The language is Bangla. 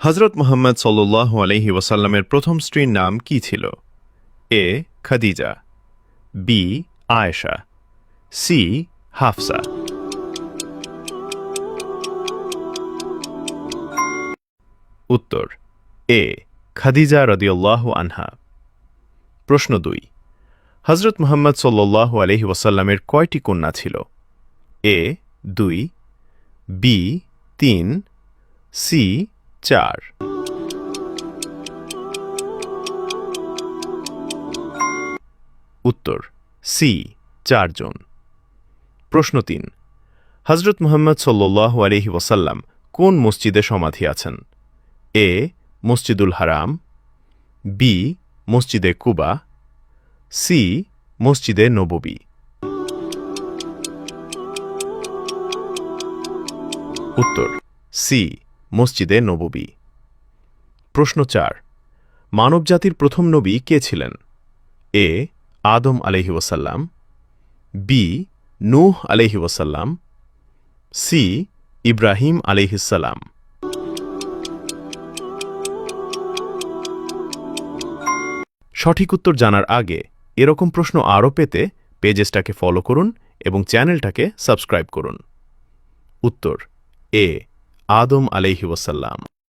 হযরত মুহাম্মদ সাল্লাল্লাহু আলাইহি ওয়াসাল্লামের প্রথম স্ত্রীর নাম কি ছিল? এ. খাদিজা, বি. আয়েশা, সি. হাফসা। উত্তর এ. খাদিজা রাদিয়াল্লাহু আনহা। প্রশ্ন 2। হযরত মুহাম্মদ সাল্লাল্লাহু আলাইহি ওয়াসাল্লামের কয়টি কন্যা ছিল? এ. 2, বি. 3, সি. 4। উত্তর সি. 4 জন। প্রশ্ন 3। হযরত মুহাম্মদ সাল্লাল্লাহু আলাইহি ওয়াসাল্লাম কোন মসজিদে সমাধি আছেন? এ. মসজিদুল হারাম, বি. মসজিদে কুবা, সি. মসজিদে নববী। উত্তর সি. মসজিদে নববী। প্রশ্ন 4। মানবজাতির প্রথম নবী কে ছিলেন? এ. আদম আলাইহি ওয়াসাল্লাম, বি. নূহ আলাইহি ওয়াসাল্লাম, সি. ইব্রাহিম আলাইহিস সালাম। সঠিক উত্তর জানার আগে এরকম প্রশ্ন আরও পেতে পেজেসটাকে ফলো করুন এবং চ্যানেলটাকে সাবস্ক্রাইব করুন। উত্তর এ. আদম আলাইহি ওয়াসাল্লাম।